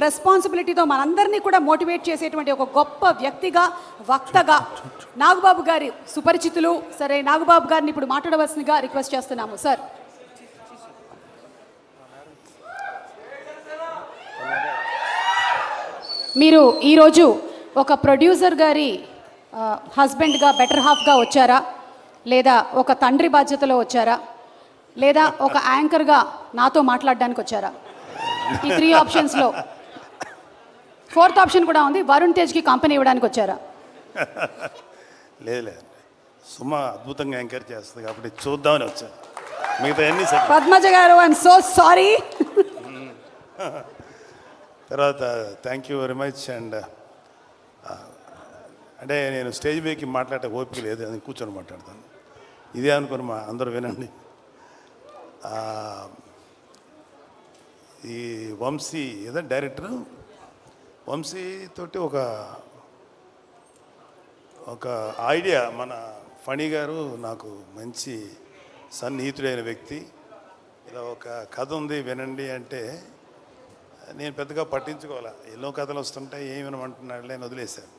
రెస్పాన్సిబిలిటీతో మనందరినీ కూడా మోటివేట్ చేసేటువంటి ఒక గొప్ప వ్యక్తిగా, వక్తగా నాగబాబు గారి సుపరిచితులు. సరే, నాగబాబు గారిని ఇప్పుడు మాట్లాడవలసిందిగా రిక్వెస్ట్ చేస్తున్నాము. సార్, మీరు ఈరోజు ఒక ప్రొడ్యూసర్ గారి హస్బెండ్గా, బెటర్ హాఫ్గా వచ్చారా, లేదా ఒక తండ్రి బాధ్యతలో వచ్చారా, లేదా ఒక యాంకర్గా నాతో మాట్లాడడానికి వచ్చారా? ఈ 3 ఆప్షన్స్లో 4th ఆప్షన్ కూడా ఉంది, వరుణ్ తేజ్కి కంపెనీ ఇవ్వడానికి వచ్చారా? లేదు, సుమ అద్భుతంగా యాంకర్ చేస్తుంది కాబట్టి చూద్దామని వచ్చాను. మిగతా అన్ని పద్మజ గారు, ఐఎమ్ సో సారీ. తర్వాత thank you very much. And అంటే నేను స్టేజ్ మీదకి మాట్లాడే ఓపిక లేదు, అది కూర్చొని మాట్లాడతాను. ఇదే అనుకుని అందరూ వినండి. ఈ వంశీ ఏదో డైరెక్టర్ వంశీ తోటి ఒక ఐడియా, మన ఫణి గారు నాకు మంచి సన్నిహితుడైన వ్యక్తి, ఇలా ఒక కథ ఉంది వినండి అంటే నేను పెద్దగా పట్టించుకోవాలా, ఎన్నో కథలు వస్తుంటాయి, ఏమి వినమంటున్నాడు అని వదిలేశాను.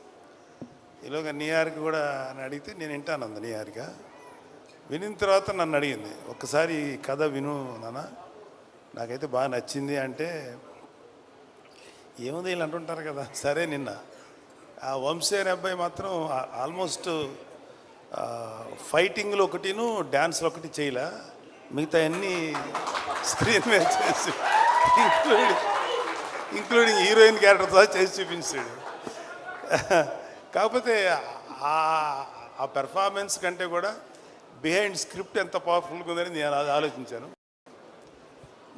ఈలోగా న్యూయార్క్ కూడా అని అడిగితే నేను వింటాను అంది. న్యూయార్క్ వినిన తర్వాత నన్ను అడిగింది, ఒక్కసారి కథ విను నాన్న, నాకైతే బాగా నచ్చింది అంటే, ఏముంది వీళ్ళు అంటుంటారు కదా. సరే, నిన్న ఆ వంశీ అనే అబ్బాయి మాత్రం ఆల్మోస్ట్ ఫైటింగ్లో ఒకటిను డ్యాన్స్లో ఒకటి చేయలే, మిగతా అన్నీ స్క్రీన్ మీద చేసి ఇంక్లూడింగ్ హీరోయిన్ క్యారెక్టర్తో చేసి చూపించాడు. కాకపోతే ఆ పెర్ఫార్మెన్స్ కంటే కూడా బిహైండ్ స్క్రిప్ట్ ఎంత పవర్ఫుల్గా ఉందని నేను అది ఆలోచించాను.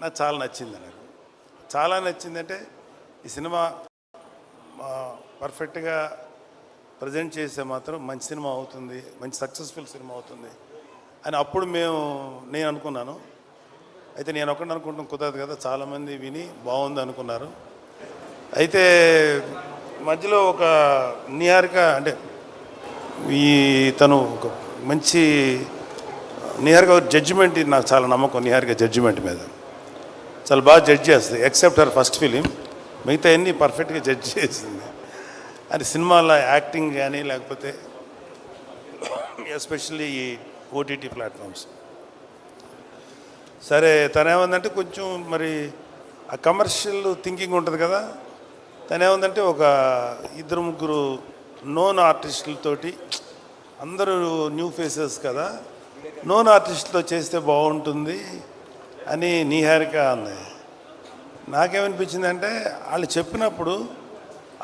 నాకు చాలా నచ్చింది. నాకు చాలా నచ్చిందంటే ఈ సినిమా పర్ఫెక్ట్గా ప్రజెంట్ చేస్తే మాత్రం మంచి సినిమా అవుతుంది, మంచి సక్సెస్ఫుల్ సినిమా అవుతుంది అని అప్పుడు నేను అనుకున్నాను. అయితే నేను ఒకటి అనుకుంటాం కుదరదు కదా, చాలామంది విని బాగుంది అనుకున్నారు. అయితే మధ్యలో ఒక నిహారిక అంటే తను ఒక మంచి నిహారిక జడ్జిమెంట్, నాకు చాలా నమ్మకం నిహారిక జడ్జిమెంట్ మీద, చాలా బాగా జడ్జ్ చేస్తుంది. ఎక్సెప్ట్ హర్ ఫస్ట్ ఫిలిం, మిగతా అన్నీ పర్ఫెక్ట్గా జడ్జ్ చేసింది. అది సినిమాలో యాక్టింగ్ కానీ లేకపోతే ఎస్పెషల్లీ ఈ ఓటీటీ ప్లాట్ఫామ్స్. సరే, తనేమందంటే కొంచెం మరి ఆ కమర్షియల్ థింకింగ్ ఉంటుంది కదా, తనేమందంటే ఒక 2-3 నోన్ ఆర్టిస్టులతోటి, అందరూ న్యూ ఫేసెస్ కదా, నోన్ ఆర్టిస్టులతో చేస్తే బాగుంటుంది అని నిహారిక అన్నది. నాకేమనిపించింది అంటే, వాళ్ళు చెప్పినప్పుడు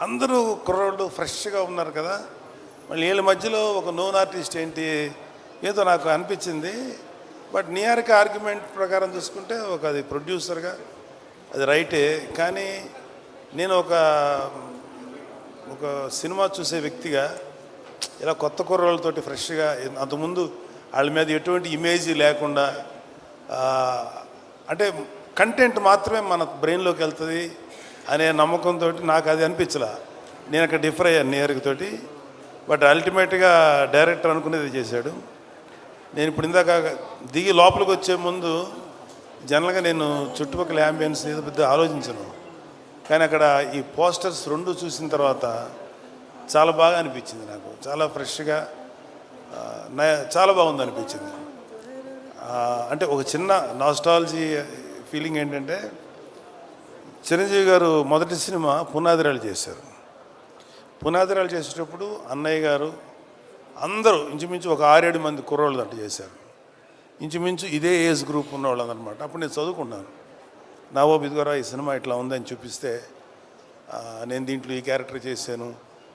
అందరూ కుర్రోళ్ళు ఫ్రెష్గా ఉన్నారు కదా, మళ్ళీ వీళ్ళ మధ్యలో ఒక నోన్ ఆర్టిస్ట్ ఏంటి, ఏదో నాకు అనిపించింది. బట్ నిహారిక ఆర్గ్యుమెంట్ ప్రకారం చూసుకుంటే అది ప్రొడ్యూసర్గా అది రైటే, కానీ నేను ఒక సినిమా చూసే వ్యక్తిగా ఇలా కొత్త కుర్రోళ్ళతోటి ఫ్రెష్గా, అంతకుముందు వాళ్ళ మీద ఎటువంటి ఇమేజ్ లేకుండా, అంటే కంటెంట్ మాత్రమే మన బ్రెయిన్లోకి వెళ్తుంది అనే నమ్మకంతో నాకు అది అనిపించలే. నేను అక్కడ డిఫర్ అయ్యాను నిహారికతోటి. బట్ అల్టిమేట్గా డైరెక్టర్ అనుకునేది చేశాడు. నేను ఇప్పుడు ఇందాక దిగి లోపలికి వచ్చే ముందు జనరల్గా నేను చుట్టుపక్కల యాంబియన్స్ ఏదో పెద్ద ఆలోచించను, కానీ అక్కడ ఈ పోస్టర్స్ 2 చూసిన తర్వాత చాలా బాగా అనిపించింది. నాకు చాలా ఫ్రెష్గా, చాలా బాగుంది అనిపించింది. అంటే ఒక చిన్న నాస్టాలజీ ఫీలింగ్ ఏంటంటే, చిరంజీవి గారు మొదటి సినిమా పునాదిరాలు చేశారు. పునాదిరాలు చేసేటప్పుడు అన్నయ్య గారు అందరూ ఇంచుమించు ఒక 6-7 మంది కుర్రోళ్ళు దాంట్లో చేశారు. ఇంచుమించు ఇదే ఏజ్ గ్రూప్ ఉన్నవాళ్ళు అనమాట. అప్పుడు నేను చదువుకున్నాను. నావోబ్ ఇదిగోరా ఈ సినిమా ఇట్లా ఉందని చూపిస్తే, నేను దీంట్లో ఈ క్యారెక్టర్ చేశాను,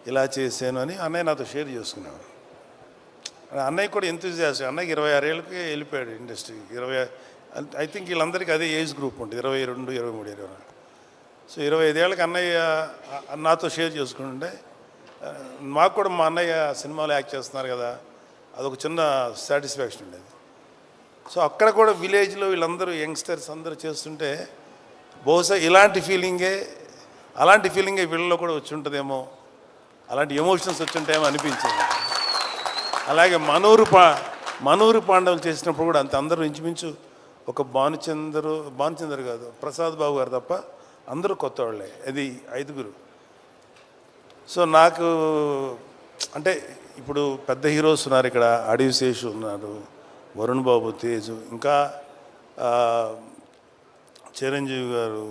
ఇలా చేశాను అని అన్నయ్య నాతో షేర్ చేసుకున్నాను. అన్నయ్య కూడా ఎంతూజియాస్ట్. అన్నయ్యకి 26 ఏళ్ళకి వెళ్ళిపోయాడు ఇండస్ట్రీకి. ఐ థింక్ వీళ్ళందరికీ అదే ఏజ్ గ్రూప్ ఉంటుంది, 22, 23, 24. సో 25 ఏళ్ళకి అన్నయ్య నాతో షేర్ చేసుకుంటుంటే, మాకు కూడా మా అన్నయ్య సినిమాలో యాక్ట్ చేస్తున్నారు కదా, అదొక చిన్న సాటిస్ఫాక్షన్ ఉండేది. సో అక్కడ కూడా విలేజ్లో వీళ్ళందరూ యంగ్స్టర్స్ అందరూ చేస్తుంటే, బహుశా అలాంటి ఫీలింగే వీళ్ళలో కూడా వచ్చి ఉంటుందేమో, అలాంటి ఎమోషన్స్ వచ్చి ఉంటాయేమో అనిపించింది. అలాగే మనూరు పాండవులు చేసినప్పుడు కూడా అంత అందరూ ఇంచుమించు ఒక భానుచందర్ కాదు, ప్రసాద్ బాబు గారు తప్ప అందరూ కొత్త వాళ్ళే, అది 5. సో నాకు అంటే ఇప్పుడు పెద్ద హీరోస్ ఉన్నారు ఇక్కడ, అడవి శేషు ఉన్నారు, వరుణ్ బాబు, తేజు, ఇంకా చిరంజీవి గారు,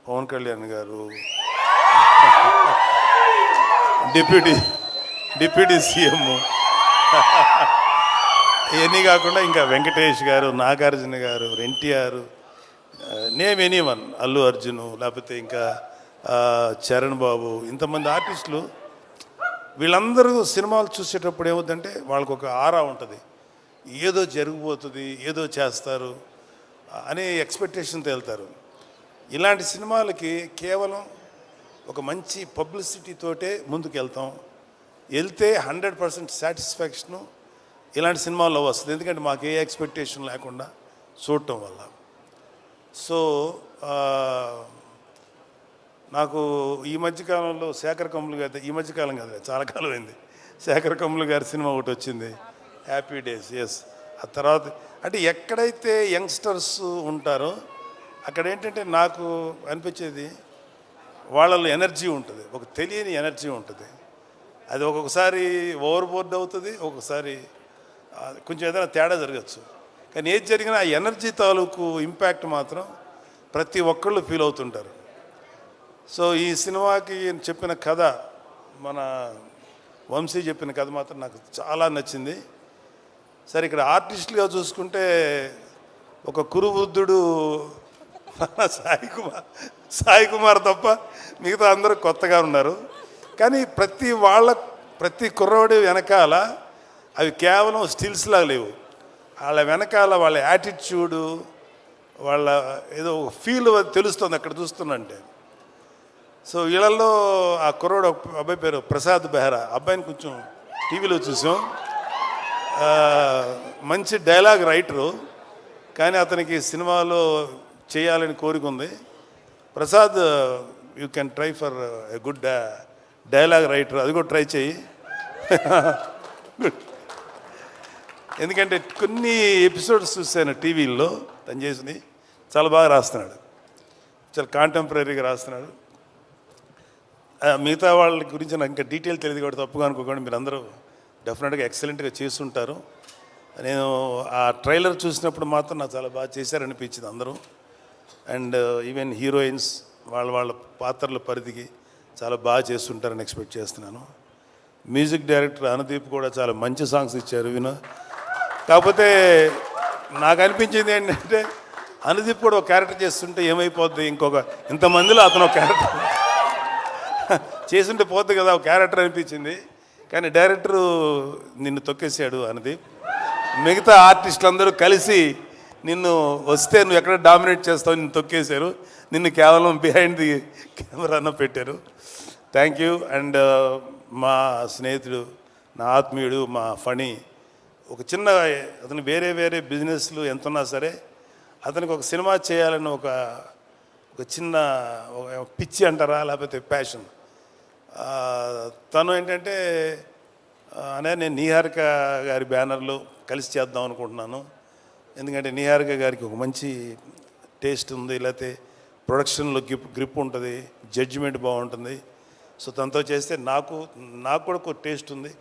పవన్ కళ్యాణ్ గారు, డిప్యూటీ సీఎం, ఇవన్నీ కాకుండా ఇంకా వెంకటేష్ గారు, నాగార్జున గారు, ఎన్టీఆర్, నేమ్ ఎనీవన్, అల్లు అర్జును, లేకపోతే ఇంకా చరణ్ బాబు, ఇంతమంది ఆర్టిస్టులు. వీళ్ళందరూ సినిమాలు చూసేటప్పుడు ఏమవుతుందంటే వాళ్ళకు ఒక ఆరా ఉంటుంది, ఏదో జరిగిపోతుంది, ఏదో చేస్తారు అనే ఎక్స్పెక్టేషన్తో వెళ్తారు. ఇలాంటి సినిమాలకి కేవలం ఒక మంచి పబ్లిసిటీతోటే ముందుకు వెళ్తే 100% సాటిస్ఫాక్షను ఇలాంటి సినిమాల్లో వస్తుంది. ఎందుకంటే మాకు ఏ ఎక్స్పెక్టేషన్ లేకుండా చూడటం వల్ల. సో నాకు ఈ మధ్యకాలంలో శేఖర్ కమ్ములు గారి, ఈ మధ్యకాలం కాదు చాలా కాలం అయింది, శేఖర్ కమ్ములు గారి సినిమా ఒకటి వచ్చింది, హ్యాపీ డేస్. ఎస్, ఆ తర్వాత అంటే ఎక్కడైతే యంగ్స్టర్స్ ఉంటారో అక్కడ ఏంటంటే నాకు అనిపించేది వాళ్ళలో ఎనర్జీ ఉంటుంది, ఒక తెలియని ఎనర్జీ ఉంటుంది. అది ఒక్కొక్కసారి ఓవర్ బోర్డ్ అవుతుంది, ఒక్కొక్కసారి కొంచెం ఏదైనా తేడా జరగచ్చు. కానీ ఏది జరిగినా ఆ ఎనర్జీ తాలూకు ఇంపాక్ట్ మాత్రం ప్రతి ఒక్కళ్ళు ఫీల్ అవుతుంటారు. సో ఈ సినిమాకి చెప్పిన కథ, మన వంశీ చెప్పిన కథ మాత్రం నాకు చాలా నచ్చింది. సరే, ఇక్కడ ఆర్టిస్టులుగా చూసుకుంటే ఒక కురువృద్ధుడు సాయి కుమార్ తప్ప మిగతా అందరూ కొత్తగా ఉన్నారు. కానీ ప్రతి కుర్రోడి వెనకాల అవి కేవలం స్టిల్స్లా లేవు, వాళ్ళ వెనకాల వాళ్ళ యాటిట్యూడు, వాళ్ళ ఏదో ఫీల్ తెలుస్తుంది అక్కడ చూస్తున్నంటే. సో వీళ్ళల్లో ఆ కుర్రోడు అబ్బాయి పేరు ప్రసాద్ బెహ్రా, అబ్బాయిని కొంచెం టీవీలో చూసాం. మంచి డైలాగ్ రైటరు, కానీ అతనికి సినిమాలో చేయాలని కోరిక ఉంది. Prasad, you can try for a good dialogue writer, అది కూడా ట్రై చేయి. ఎందుకంటే కొన్ని ఎపిసోడ్స్ చూశాను టీవీల్లో తను చేసింది, చాలా బాగా రాస్తున్నాడు, చాలా కాంటెంపరీగా రాస్తున్నాడు. మిగతా వాళ్ళ గురించి నాకు ఇంకా డీటెయిల్ తెలియదు కాబట్టి తప్పుగా అనుకోకండి, మీరు అందరూ డెఫినెట్గా ఎక్సలెంట్గా చేస్తుంటారు. నేను ఆ ట్రైలర్ చూసినప్పుడు మాత్రం నాకు చాలా బాగా చేశారనిపించింది అందరూ. అండ్ ఈవెన్ హీరోయిన్స్ వాళ్ళ పాత్రల పరిధికి చాలా బాగా చేస్తుంటారని ఎక్స్పెక్ట్ చేస్తున్నాను. మ్యూజిక్ డైరెక్టర్ అనుదీప్ కూడా చాలా మంచి సాంగ్స్ ఇచ్చారు కాకపోతే నాకు అనిపించింది ఏంటంటే అనుదీప్ కూడా ఒక క్యారెక్టర్ చేస్తుంటే ఏమైపోద్ది, ఇంతమందిలో అతను ఒక క్యారెక్టర్ చేస్తుంటే పోద్ది కదా ఒక క్యారెక్టర్ అనిపించింది. కానీ డైరెక్టరు నిన్ను తొక్కేసాడు అనుదీప్. మిగతా ఆర్టిస్టులు అందరూ కలిసి నిన్ను వస్తే నువ్వు ఎక్కడ డామినేట్ చేస్తావు, నిన్ను తొక్కేశారు, నిన్ను కేవలం బిహైండ్ ది కెమెరాను పెట్టారు. Thank you. అండ్ మా స్నేహితుడు, నా ఆత్మీయుడు, మా ఫణి, ఒక చిన్న అతను వేరే బిజినెస్లు ఎంతున్నా సరే అతనికి ఒక సినిమా చేయాలని ఒక చిన్న పిచ్చి అంటారా, లేకపోతే ప్యాషన్. తను ఏంటంటే నేను నిహారిక గారి బ్యానర్లో కలిసి చేద్దాం అనుకుంటున్నాను. ఎందుకంటే నిహారిక గారికి ఒక మంచి టేస్ట్ ఉంది, లేకపోతే ప్రొడక్షన్లో గ్రిప్ ఉంటుంది, జడ్జిమెంట్ బాగుంటుంది. సో తనతో చేస్తే నాకు కూడా ఒక టేస్ట్ ఉంది.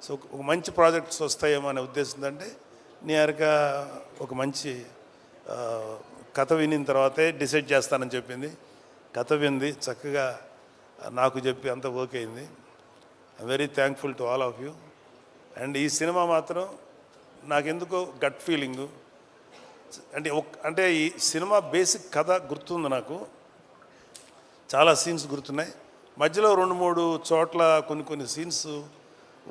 సో ఒక మంచి ప్రాజెక్ట్స్ వస్తాయేమో అనే ఉద్దేశం. అంటే నిహారిక ఒక మంచి కథ వినిన తర్వాతే డిసైడ్ చేస్తానని చెప్పింది. కథ వింది, చక్కగా నాకు చెప్పి అంత ఓకే అయింది. I'm very thankful to all of you. And ఈ సినిమా మాత్రం నాకెందుకో గట్ ఫీలింగు, అంటే ఈ సినిమా బేసిక్ కథ గుర్తుంది నాకు, చాలా సీన్స్ గుర్తున్నాయి. మధ్యలో 2-3 చోట్ల కొన్ని సీన్స్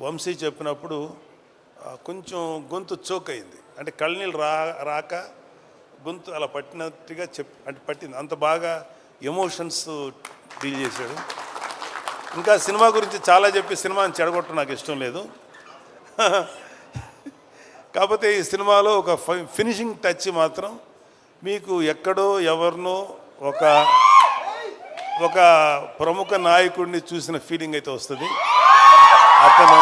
వంశీ చెప్పినప్పుడు కొంచెం గొంతు చోక్ అయింది. అంటే కళ్ళనీళ్ళు రాక గొంతు అలా పట్టినట్టుగా పట్టింది. అంత బాగా ఎమోషన్స్ డీల్ చేశాడు. ఇంకా సినిమా గురించి చాలా చెప్పి సినిమాని చెడగొట్టడం నాకు ఇష్టం లేదు. కాకపోతే ఈ సినిమాలో ఒక ఫినిషింగ్ టచ్ మాత్రం మీకు ఎక్కడో ఎవరినో ఒక ప్రముఖ నాయకుడిని చూసిన ఫీలింగ్ అయితే వస్తుంది. అతను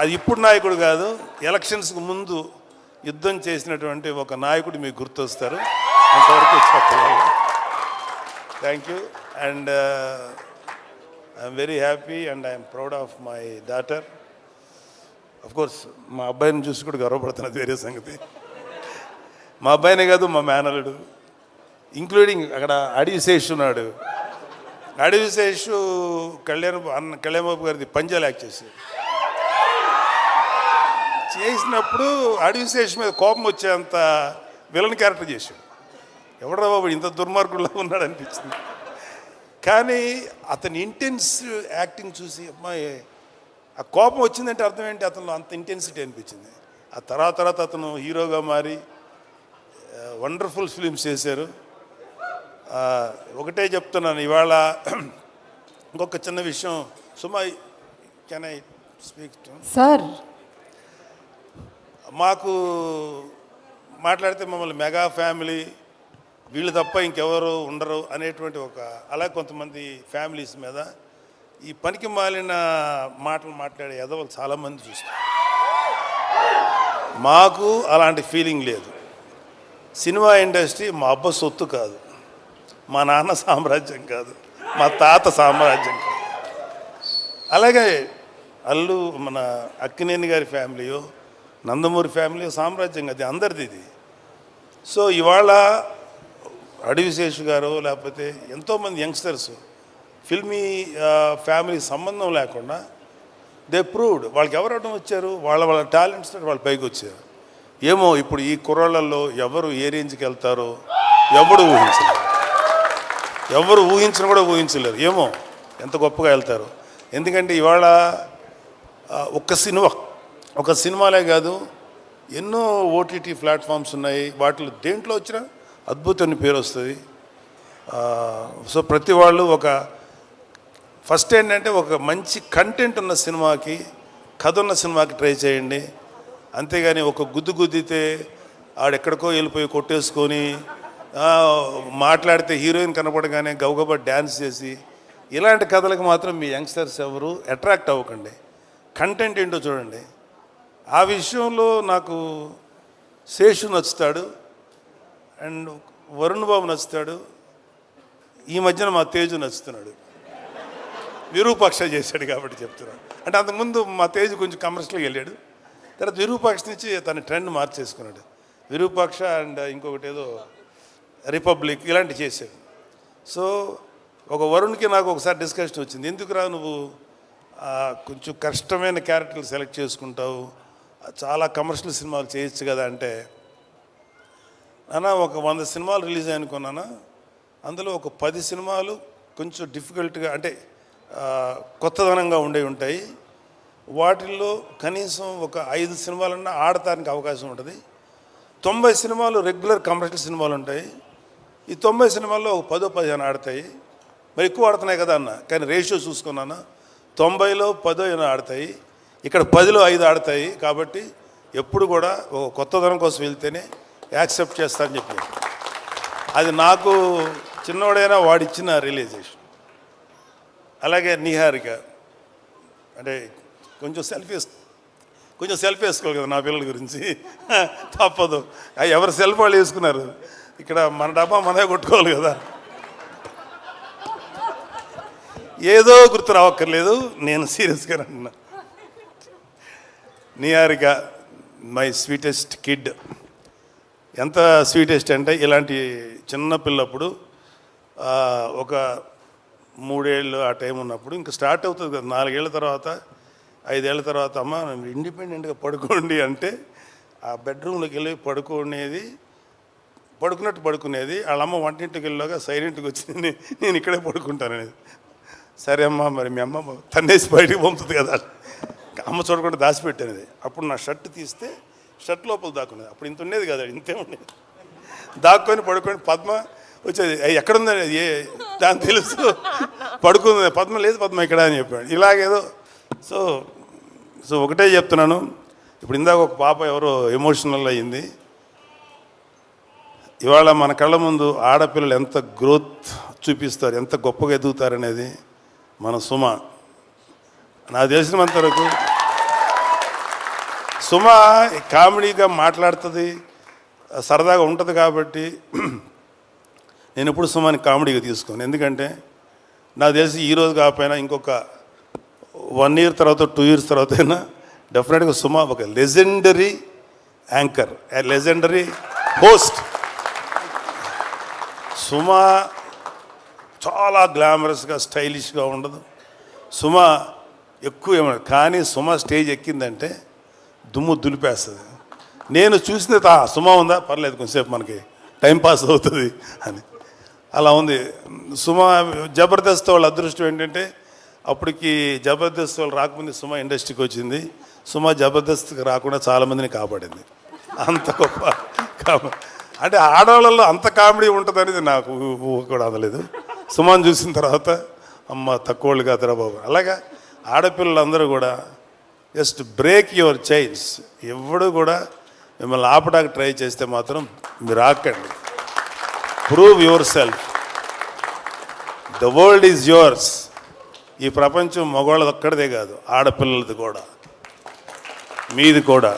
అది ఇప్పుడు నాయకుడు కాదు, ఎలక్షన్స్కి ముందు యుద్ధం చేసినటువంటి ఒక నాయకుడు మీకు గుర్తొస్తారు. అంతవరకు చెప్పలేదు. Thank you. And I'm very happy and I'm proud of my daughter. Of course మా అబ్బాయిని చూసి కూడా గర్వపడుతున్నది వేరే సంగతి. మా అబ్బాయినే కాదు, మా మేనలుడు, ఇంక్లూడింగ్ అక్కడ అడివిశేష్ ఉన్నాడు. అడివిశేష్ కళ్యాణబాబు గారిది పంజాలు యాక్ట్ చేసినప్పుడు అడివిశేష్ మీద కోపం వచ్చేంత విలన్ క్యారెక్టర్ చేశాడు. ఎవడరా బాబు ఇంత దుర్మార్గుల్లో ఉన్నాడు అనిపించింది. కానీ అతని ఇంటెన్స్ యాక్టింగ్ చూసి అమ్మాయి ఆ కోపం వచ్చిందంటే అర్థం ఏంటి, అతను అంత ఇంటెన్సిటీ అనిపించింది. ఆ తర్వాత అతను హీరోగా మారి వండర్ఫుల్ ఫిలిమ్స్ చేశారు. ఒకటే చెప్తున్నాను ఇవాళ ఇంకొక చిన్న విషయం. Suma, can I speak to sir? మాకు మాట్లాడితే మమ్మల్ని మెగా ఫ్యామిలీ, వీళ్ళు తప్ప ఇంకెవరు ఉండరు అనేటువంటి అలా కొంతమంది ఫ్యామిలీస్ మీద ఈ పనికి మాలిన మాటలు మాట్లాడే ఎదవలు చాలామంది చూస్తారు. మాకు అలాంటి ఫీలింగ్ లేదు. సినిమా ఇండస్ట్రీ మా అబ్బ సొత్తు కాదు, మా నాన్న సామ్రాజ్యం కాదు, మా తాత సామ్రాజ్యం కాదు. అలాగే మన అక్కినేని గారి ఫ్యామిలీయో నందమూరి ఫ్యామిలీ సామ్రాజ్యం, అది అందరిది ఇది. సో ఇవాళ అడివిశేషు గారు లేకపోతే ఎంతోమంది యంగ్స్టర్స్ ఫిల్మీ ఫ్యామిలీ సంబంధం లేకుండా దే ప్రూవ్డ్ వాళ్ళకి ఎవరు అడ్డం వచ్చారు, వాళ్ళ టాలెంట్స్ వాళ్ళు పైకి వచ్చారు. ఏమో ఇప్పుడు ఈ కుర్రాళ్ళల్లో ఎవరు ఏ రేంజ్కి వెళ్తారో ఎవరు ఊహించను కూడా ఊహించలేరు. ఏమో ఎంత గొప్పగా వెళ్తారు. ఎందుకంటే ఇవాళ ఒక సినిమాలే కాదు, ఎన్నో ఓటీటీ ప్లాట్ఫామ్స్ ఉన్నాయి. వాటిలో దేంట్లో వచ్చినా అద్భుతమైన పేరు వస్తుంది. సో ప్రతి వాళ్ళు ఫస్ట్ ఏంటంటే ఒక మంచి కంటెంట్ ఉన్న సినిమాకి, కథ ఉన్న సినిమాకి ట్రై చేయండి. అంతేగాని ఒక గుద్దితే ఆడెక్కడికో వెళ్ళిపోయి కొట్టేసుకొని మాట్లాడితే హీరోయిన్ కనపడగానే గబగబా డ్యాన్స్ చేసి ఇలాంటి కథలకు మాత్రం మీ యంగ్స్టర్స్ ఎవరు అట్రాక్ట్ అవ్వకండి. కంటెంట్ ఏంటో చూడండి. ఆ విషయంలో నాకు శేషు నచ్చుతాడు అండ్ వరుణ్ బాబు నచ్చుతాడు. ఈ మధ్యన మా తేజు నచ్చుతున్నాడు. విరూపాక్ష చేశాడు కాబట్టి చెప్తున్నాడు. అంటే అంతకుముందు మా తేజు కొంచెం కమర్షియల్గా వెళ్ళాడు, తర్వాత విరూపాక్ష నుంచి తన ట్రెండ్ మార్చేసుకున్నాడు. విరూపాక్ష అండ్ ఇంకొకటి ఏదో రిపబ్లిక్ ఇలాంటివి చేశాడు. సో ఒక వరుణ్కి నాకు ఒకసారి డిస్కషన్ వచ్చింది, ఎందుకురా నువ్వు కొంచెం కష్టమైన క్యారెక్టర్లు సెలెక్ట్ చేసుకుంటావు, చాలా కమర్షియల్ సినిమాలు చేయొచ్చు కదా అంటే, నాన్న ఒక 100 సినిమాలు రిలీజ్ అనుకున్నాను, అందులో ఒక 10 సినిమాలు కొంచెం డిఫికల్ట్గా అంటే కొత్తదనంగా ఉంటాయి. వాటిల్లో కనీసం ఒక 5 సినిమాలన్నా ఆడటానికి అవకాశం ఉంటుంది. 90 సినిమాలు రెగ్యులర్ కమర్షియల్ సినిమాలు ఉంటాయి. ఈ 90 సినిమాల్లో ఒక 10-15 ఆడతాయి. మరి ఎక్కువ ఆడుతున్నాయి కదా అన్న, కానీ రేషియో చూసుకున్నాను 90లో 10 ఆడతాయి, ఇక్కడ 10లో 5 ఆడతాయి. కాబట్టి ఎప్పుడు కూడా ఒక కొత్తదనం కోసం వెళ్తేనే యాక్సెప్ట్ చేస్తారని చెప్పి, అది నాకు చిన్నవాడైనా వాడిచ్చిన రియలైజేషన్. అలాగే నిహారిక అంటే కొంచెం సెల్ఫ్ వేసుకోవాలి కదా నా పిల్లల గురించి, తప్పదు. ఎవరు సెల్ఫ్ వాళ్ళు వేసుకున్నారు, ఇక్కడ మన డబ్బా మనమే కొట్టుకోవాలి కదా. ఏదో గుర్తు రావక్కర్లేదు, నేను సీరియస్గా అంటున్నా. Niharika my sweetest kid. ఎంత స్వీటెస్ట్ అంటే ఇలాంటి చిన్నపిల్లప్పుడు ఒక 3 ఏళ్ళు ఆ టైం ఉన్నప్పుడు ఇంకా స్టార్ట్ అవుతుంది కదా. 4 ఏళ్ళ తర్వాత 5 ఏళ్ళ తర్వాత అమ్మ ఇండిపెండెంట్గా పడుకోండి అంటే ఆ బెడ్రూమ్లోకి వెళ్ళి పడుకునేది. వాళ్ళ అమ్మ వంటింటికి వెళ్ళాక సైలెంట్గా వచ్చింది, నేను ఇక్కడే పడుకుంటాననేది. సరే అమ్మ, మరి మీ అమ్మ తన్నేసి బయటికి పంపుతుంది కదా, అమ్మ చూడకుండా దాచిపెట్టేది. అప్పుడు నా షర్ట్ తీస్తే షర్ట్ లోపల దాక్కునేది. అప్పుడు ఇంత ఉండేది కదా, ఇంతే ఉండేది. దాక్కొని పడుకొని పద్మ వచ్చేది, ఎక్కడుందని దాని తెలుసు, పడుకుంది. పద్మ లేదు, పద్మ ఇక్కడ అని చెప్పాడు. ఇలాగేదో సో ఒకటే చెప్తున్నాను. ఇప్పుడు ఇందాక ఒక పాప ఎవరో ఎమోషనల్ అయ్యింది. ఇవాళ మన కళ్ళ ముందు ఆడపిల్లలు ఎంత గ్రోత్ చూపిస్తారు, ఎంత గొప్పగా ఎదుగుతారనేది మన సుమ. నాకు తెలిసినంత వరకు సుమ కామెడీగా మాట్లాడుతుంది, సరదాగా ఉంటుంది. కాబట్టి నేను ఎప్పుడు సుమాని కామెడీగా తీసుకోను. ఎందుకంటే నాకు తెలిసి ఈరోజు కాకపోయినా ఇంకొక 1 year తర్వాత 2 years తర్వాత అయినా డెఫినెట్గా సుమా ఒక లెజెండరీ యాంకర్, లెజెండరీ హోస్ట్. సుమా చాలా గ్లామరస్గా స్టైలిష్గా ఉండదు. సుమా ఎక్కువ ఏమన్నా, కానీ సుమా స్టేజ్ ఎక్కిందంటే దుమ్ము దులిపేస్తుంది. నేను చూసింది సుమా ఉందా పర్లేదు కొంచెంసేపు మనకి టైం పాస్ అవుతుంది అని, అలా ఉంది సుమా. జబర్దస్త్ వాళ్ళ అదృష్టం ఏంటంటే అప్పటికి జబర్దస్త్ వాళ్ళు రాకముందు సుమా ఇండస్ట్రీకి వచ్చింది. సుమా జబర్దస్త్కి రాకుండా చాలామందిని కాపాడింది. అంత గొప్ప అంటే ఆడవాళ్ళల్లో అంత కామెడీ ఉంటుంది అనేది నాకు కూడా అందలేదు. సుమాన్ చూసిన తర్వాత అమ్మ తక్కువ వాళ్ళు కాదురా బాబు. అలాగా ఆడపిల్లలందరూ కూడా జస్ట్ బ్రేక్ యువర్ చైన్స్. ఎవడు కూడా మిమ్మల్ని ఆపడానికి ట్రై చేస్తే మాత్రం మీరు ఆకండి. Prove yourself. The world is yours. ఈ ప్రపంచం మగవాళ్ళది ఒక్కడిదే కాదు, ఆడపిల్లలది కూడా, మీది కూడా.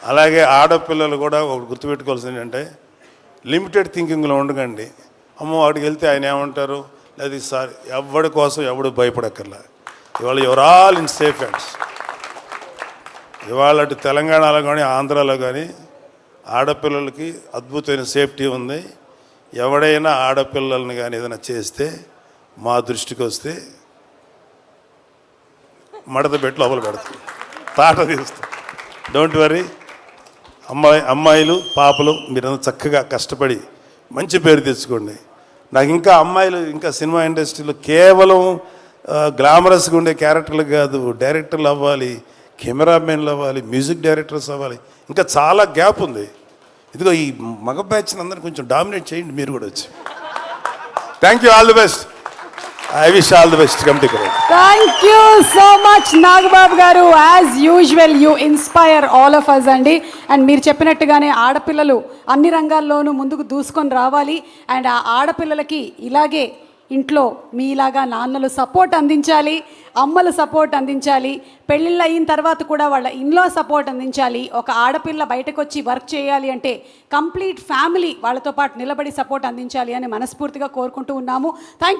అలాగే ఆడపిల్లలు కూడా ఒకటి గుర్తుపెట్టుకోవాల్సింది ఏంటంటే లిమిటెడ్ థింకింగ్లో ఉండకండి. అమ్మో వాడికి వెళ్తే ఆయన ఏమంటారు, లేదా సార్ ఎవడి కోసం ఎవడు భయపడక్కర్లా. ఇవాళ your all in safe hands. ఇవాళ అటు తెలంగాణలో కానీ ఆంధ్రాలో కానీ ఆడపిల్లలకి అద్భుతమైన సేఫ్టీ ఉంది. ఎవడైనా ఆడపిల్లల్ని కానీ ఏదైనా చేస్తే మా దృష్టికి వస్తే మడత పెట్టి లోపల పెడతాం, తాట తీస్తాం. Don't worry. అమ్మాయిలు పాపలు మీరంతా చక్కగా కష్టపడి మంచి పేరు తెచ్చుకోండి. నాకు ఇంకా అమ్మాయిలు ఇంకా సినిమా ఇండస్ట్రీలో కేవలం గ్లామరస్గా ఉండే క్యారెక్టర్లు కాదు, డైరెక్టర్లు అవ్వాలి, కెమెరామెన్లు అవ్వాలి, మ్యూజిక్ డైరెక్టర్స్ అవ్వాలి. ఇంకా చాలా గ్యాప్ ఉంది. ఇదిగో ఈ మగ బ్యాచ్ని అందరినీ కొంచెం డామినేట్ చేయండి మీరు కూడా వచ్చి. Thank you, all the best. I wish all the best committee. Thank you so much Nagababu garu. As usual you inspire all of us అండి. అండ్ మీరు చెప్పినట్టుగానే ఆడపిల్లలు అన్ని రంగాల్లోనూ ముందుకు దూసుకొని రావాలి. అండ్ ఆ ఆడపిల్లలకి ఇలాగే ఇంట్లో మీలాగా నాన్నలు సపోర్ట్ అందించాలి, అమ్మలు సపోర్ట్ అందించాలి, పెళ్ళిళ్ళు అయిన తర్వాత కూడా వాళ్ళ ఇన్లో సపోర్ట్ అందించాలి. ఒక ఆడపిల్ల బయటకు వచ్చి వర్క్ చేయాలి అంటే కంప్లీట్ ఫ్యామిలీ వాళ్ళతో పాటు నిలబడి సపోర్ట్ అందించాలి అని మనస్ఫూర్తిగా కోరుకుంటూ ఉన్నాము. Thank you.